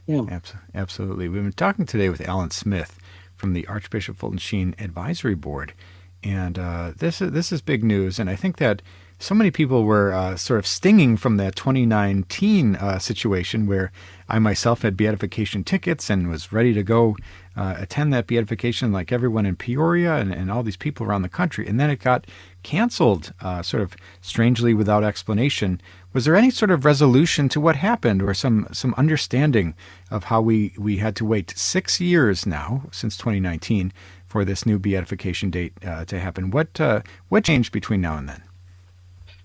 Yeah. Absolutely. We've been talking today with Alan Smith from the Archbishop Fulton Sheen Advisory Board, and this is big news. And I think that so many people were sort of stinging from that 2019 situation where I myself had beatification tickets and was ready to go attend that beatification like everyone in Peoria and all these people around the country. And then it got canceled sort of strangely without explanation. Was there any sort of resolution to what happened or some understanding of how we had to wait 6 years now, since 2019, for this new beatification date to happen? What changed between now and then?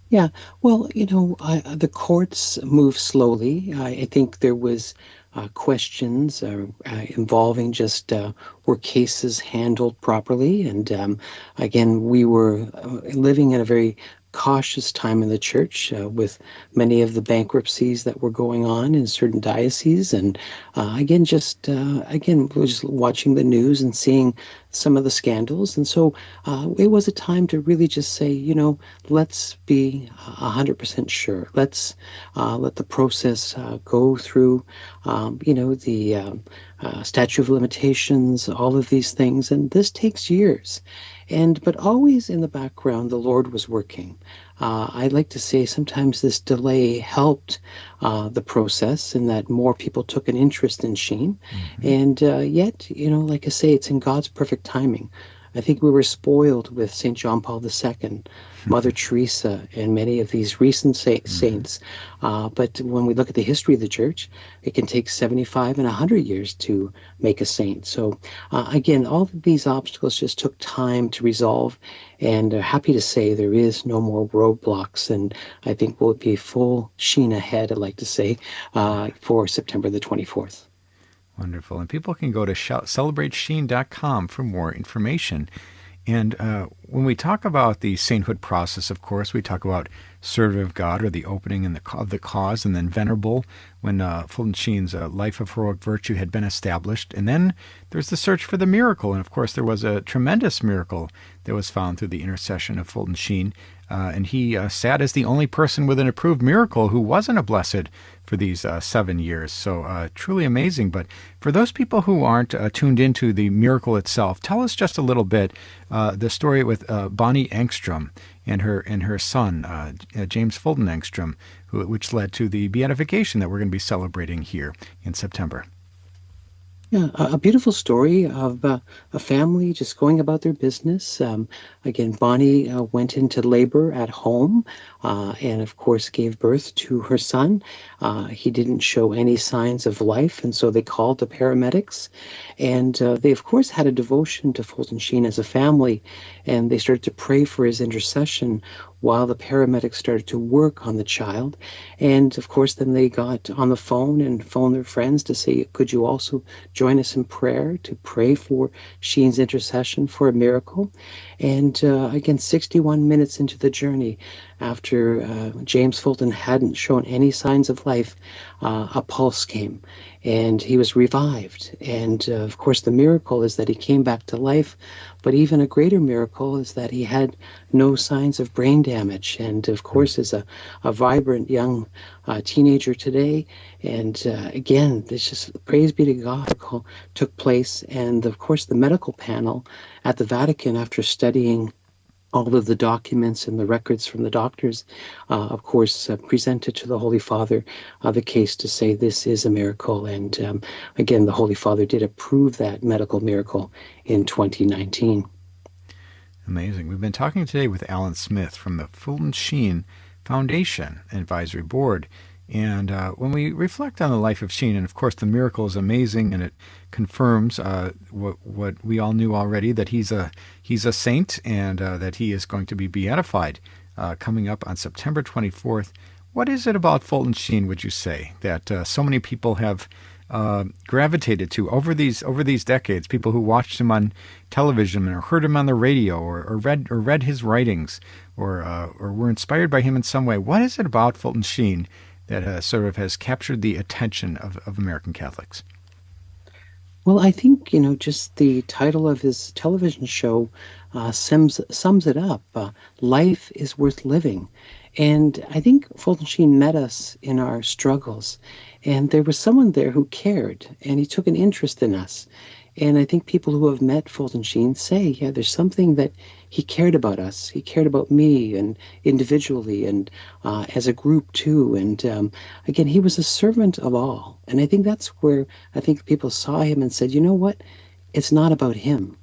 Yeah, well, the courts move slowly. I think there was questions involving just were cases handled properly, and again, we were living in a very cautious time in the church with many of the bankruptcies that were going on in certain dioceses, and we're just watching the news and seeing some of the scandals, and so it was a time to really just say, let's be 100% sure. Let's let the process go through, the statute of limitations, all of these things, and this takes years. But always in the background, the Lord was working. I'd like to say sometimes this delay helped the process in that more people took an interest in Sheen. And yet, like I say, it's in God's perfect timing. I think we were spoiled with St. John Paul II, Mother Teresa, and many of these recent saints. But when we look at the history of the church, it can take 75 and 100 years to make a saint. So again, all of these obstacles just took time to resolve. And happy to say there is no more roadblocks. And I think we'll be full Sheen ahead, I'd like to say, for September the 24th. Wonderful. And people can go to celebratesheen.com for more information. And when we talk about the sainthood process, of course, we talk about servant of God, or the opening of the cause, and then venerable, when Fulton Sheen's life of heroic virtue had been established. And then there's the search for the miracle. And of course, there was a tremendous miracle that was found through the intercession of Fulton Sheen. And he sat as the only person with an approved miracle who wasn't a blessed for these 7 years. So truly amazing. But for those people who aren't tuned into the miracle itself, tell us just a little bit the story with Bonnie Engstrom and her son, James Fulton Engstrom, which led to the beatification that we're going to be celebrating here in September. Yeah, a beautiful story of a family just going about their business. Again, Bonnie went into labor at home and, of course, gave birth to her son. He didn't show any signs of life, and so they called the paramedics. And they, of course, had a devotion to Fulton Sheen as a family, and they started to pray for his intercession while the paramedics started to work on the child. And of course, then they got on the phone and phoned their friends to say, could you also join us in prayer to pray for Sheen's intercession for a miracle? And again, 61 minutes into the journey, after James Fulton hadn't shown any signs of life, a pulse came and he was revived. And of course, the miracle is that he came back to life. But even a greater miracle is that he had no signs of brain damage. And of course, is a vibrant young teenager today. And again, this just praise be to God took place. And of course, the medical panel at the Vatican, after studying all of the documents and the records from the doctors, of course, presented to the Holy Father the case to say this is a miracle. And again, the Holy Father did approve that medical miracle in 2019. Amazing. We've been talking today with Alan Smith from the Fulton Sheen Foundation Advisory Board. And when we reflect on the life of Sheen, and of course the miracle is amazing, and it confirms what we all knew already, that he's a saint, and that he is going to be beatified coming up on September 24th. What is it about Fulton Sheen, would you say, that so many people have gravitated to over these decades? People who watched him on television or heard him on the radio, or read his writings, or were inspired by him in some way. What is it about Fulton Sheen that sort of has captured the attention of American Catholics? Well, I think, just the title of his television show sums it up. Life is worth living. And I think Fulton Sheen met us in our struggles. And there was someone there who cared, and he took an interest in us. And I think people who have met Fulton Sheen say, yeah, there's something that he cared about us. He cared about me, and individually, and as a group too. And again, he was a servant of all. And I think that's where I think people saw him and said, you know what? It's not about him.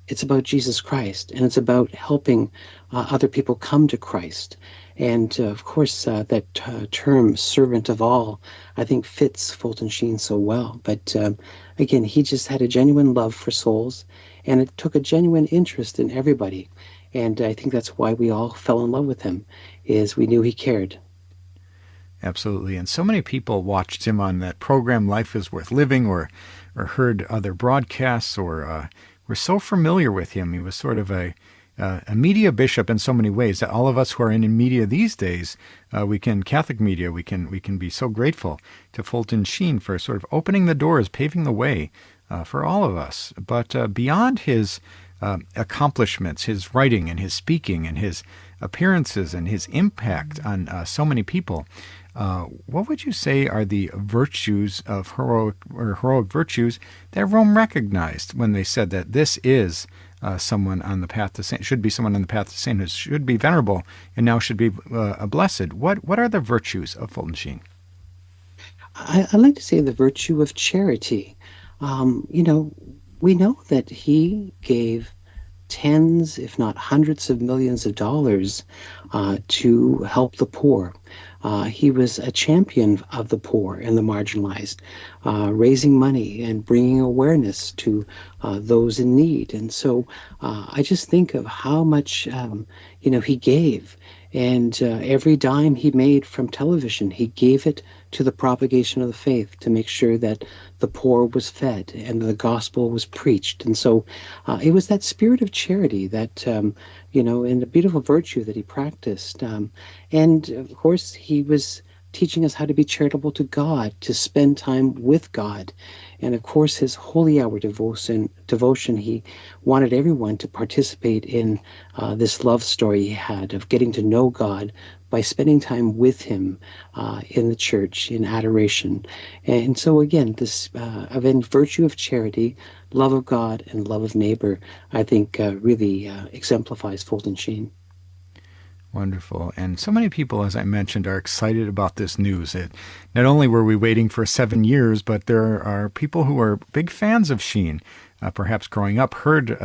It's about Jesus Christ, and it's about helping other people come to Christ. And of course, that term, servant of all, I think fits Fulton Sheen so well. But again, he just had a genuine love for souls, and it took a genuine interest in everybody. And I think that's why we all fell in love with him, is we knew he cared. Absolutely. And so many people watched him on that program, Life is Worth Living, or heard other broadcasts, or were so familiar with him. He was sort of a media bishop in so many ways that all of us who are in media these days, Catholic media, we can be so grateful to Fulton Sheen for sort of opening the doors, paving the way for all of us. But beyond his accomplishments, his writing and his speaking and his appearances and his impact on so many people, what would you say are the virtues of heroic virtues that Rome recognized when they said that this is someone on the path to saint, should be someone on the path to sainthood, should be venerable, and now should be a blessed? What are the virtues of Fulton Sheen? I like to say the virtue of charity. We know that he gave tens, if not hundreds of millions of dollars to help the poor. He was a champion of the poor and the marginalized, raising money and bringing awareness to those in need. And so I just think of how much, he gave. And every dime he made from television, he gave it to the propagation of the faith, to make sure that the poor was fed and the gospel was preached. And so it was that spirit of charity that, and the beautiful virtue that he practiced. And of course, he was teaching us how to be charitable to God, to spend time with God. And of course, his holy hour devotion, he wanted everyone to participate in this love story he had of getting to know God by spending time with him in the church, in adoration. And so again, this virtue of charity, love of God, and love of neighbor, I think really exemplifies Fulton Sheen. Wonderful. And so many people, as I mentioned, are excited about this news. Not only were we waiting for 7 years, but there are people who are big fans of Sheen, perhaps growing up, heard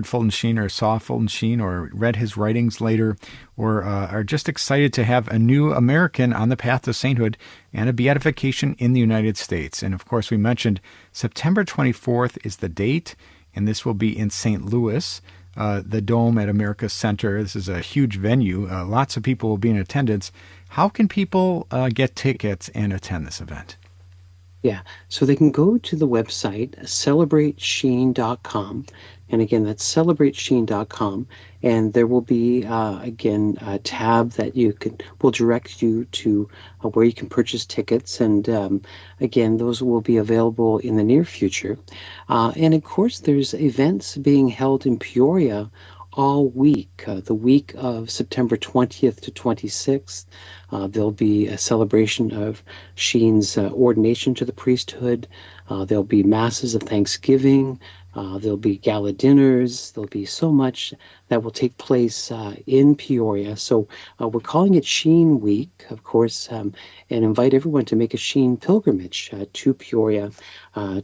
Fulton Sheen or saw Fulton Sheen or read his writings later, or are just excited to have a new American on the path to sainthood and a beatification in the United States. And of course, we mentioned September 24th is the date, and this will be in St. Louis. The Dome at America Center. This is a huge venue. Lots of people will be in attendance. How can people get tickets and attend this event? Yeah, so they can go to the website, celebratesheen.com. And again, that's celebratesheen.com. And there will be, again, a tab that will direct you to where you can purchase tickets. And again, those will be available in the near future. And of course, there's events being held in Peoria all week, the week of September 20th to 26th. There'll be a celebration of Sheen's ordination to the priesthood. There'll be masses of Thanksgiving. There'll be gala dinners. There'll be so much that will take place in Peoria. So we're calling it Sheen Week, of course, and invite everyone to make a Sheen pilgrimage to Peoria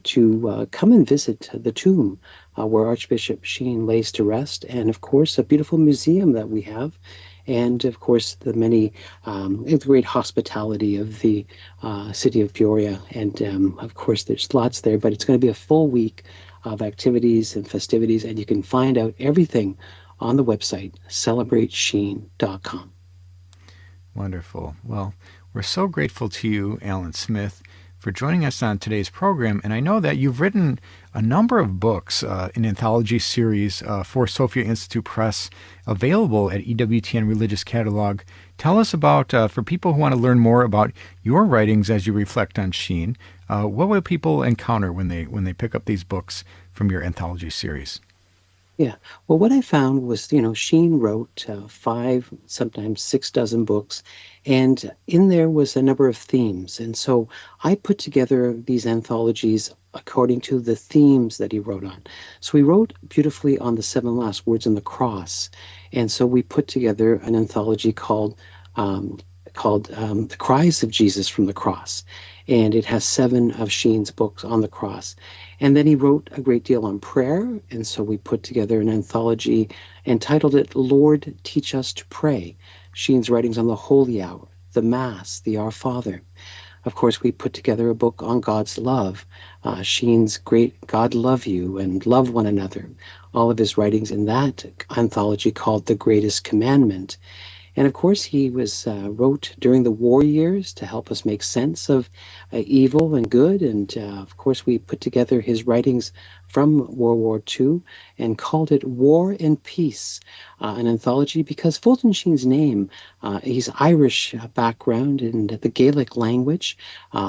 to come and visit the tomb where Archbishop Sheen lays to rest, and of course a beautiful museum that we have, and of course the great hospitality of the city of Peoria. And of course there's lots there, but it's going to be a full week of activities and festivities, and you can find out everything on the website, celebratesheen.com. Wonderful. Well, we're so grateful to you, Alan Smith, for joining us on today's program. And I know that you've written a number of books, an anthology series for Sophia Institute Press, available at EWTN Religious Catalog. Tell us about, for people who want to learn more about your writings as you reflect on Sheen, what will people encounter when they pick up these books from your anthology series? Yeah. Well, what I found was, Sheen wrote 5, sometimes 6 dozen books, and in there was a number of themes. And so I put together these anthologies according to the themes that he wrote on. So he wrote beautifully on the 7 last words on the cross. And so we put together an anthology called The Cries of Jesus from the Cross. And it has 7 of Sheen's books on the cross. And then he wrote a great deal on prayer. And so we put together an anthology and titled it, Lord, Teach Us to Pray. Sheen's writings on the Holy Hour, the Mass, the Our Father. Of course, we put together a book on God's love, Sheen's great God Love You and Love One Another. All of his writings in that anthology called The Greatest Commandment. And of course, he wrote during the war years to help us make sense of evil and good. And of course, we put together his writings from World War II and called it War and Peace, an anthology, because Fulton Sheen's name, he's Irish background in the Gaelic language.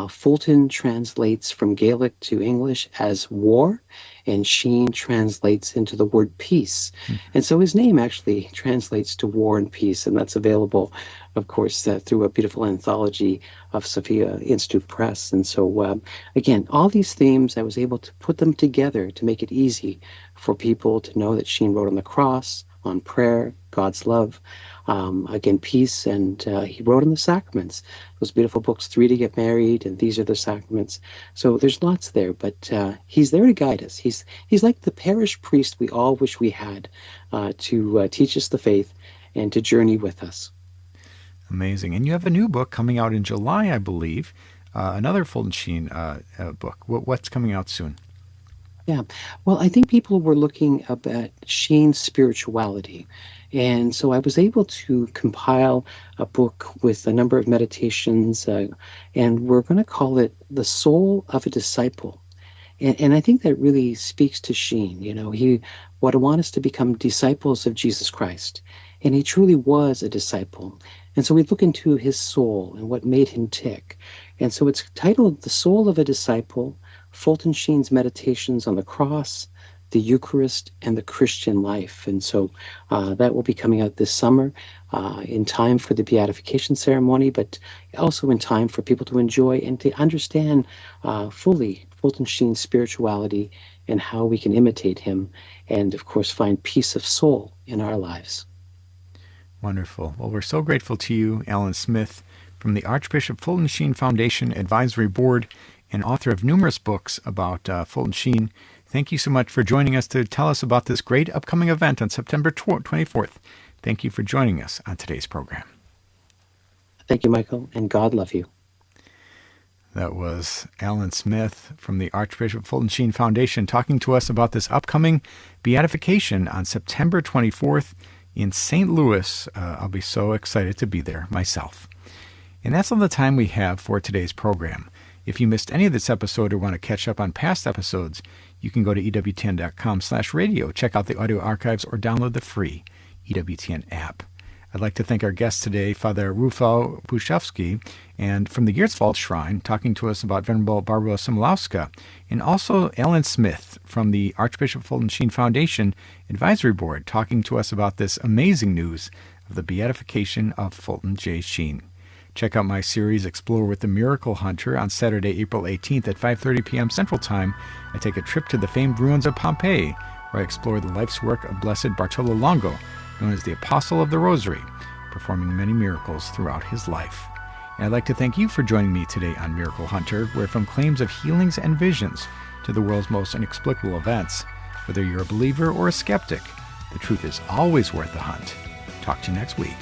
Fulton translates from Gaelic to English as war, and Sheen translates into the word peace. And so his name actually translates to War and Peace, and that's available, of course, through a beautiful anthology of Sophia Institute Press. And so, again, all these themes, I was able to put them together to make it easy for people to know that Sheen wrote on the cross, on prayer, God's love, again, peace, and he wrote on the sacraments. Those beautiful books, 3 to Get Married, and These Are the Sacraments. So there's lots there, but he's there to guide us. He's like the parish priest we all wish we had to teach us the faith and to journey with us. Amazing. And you have a new book coming out in July, I believe, another Fulton Sheen book. What's coming out soon? Yeah. Well, I think people were looking up at Sheen's spirituality. And so I was able to compile a book with a number of meditations, and we're going to call it The Soul of a Disciple. And I think that really speaks to Sheen. He would want us to become disciples of Jesus Christ. And he truly was a disciple. And so we look into his soul and what made him tick. And so it's titled The Soul of a Disciple, Fulton Sheen's Meditations on the Cross, the Eucharist, and the Christian Life. And so that will be coming out this summer in time for the beatification ceremony, but also in time for people to enjoy and to understand fully Fulton Sheen's spirituality and how we can imitate him and, of course, find peace of soul in our lives. Wonderful. Well, we're so grateful to you, Alan Smith, from the Archbishop Fulton Sheen Foundation Advisory Board and author of numerous books about Fulton Sheen. Thank you so much for joining us to tell us about this great upcoming event on September 24th. Thank you for joining us on today's program. Thank you, Michael, and God love you. That was Alan Smith from the Archbishop Fulton Sheen Foundation talking to us about this upcoming beatification on September 24th in St. Louis. I'll be so excited to be there myself. And that's all the time we have for today's program. If you missed any of this episode or want to catch up on past episodes, you can go to EWTN.com/radio, check out the audio archives, or download the free EWTN app. I'd like to thank our guest today, Father Rafal Przestrzelski, and from the Gletrzwald Shrine, talking to us about Venerable Barbara Samulowska, and also Alan Smith from the Archbishop Fulton Sheen Foundation Advisory Board, talking to us about this amazing news of the beatification of Fulton J. Sheen. Check out my series, Explore with the Miracle Hunter, on Saturday, April 18th at 5:30 p.m. Central Time. I take a trip to the famed ruins of Pompeii, where I explore the life's work of Blessed Bartolo Longo, known as the Apostle of the Rosary, performing many miracles throughout his life. And I'd like to thank you for joining me today on Miracle Hunter, where from claims of healings and visions to the world's most inexplicable events, whether you're a believer or a skeptic, the truth is always worth the hunt. Talk to you next week.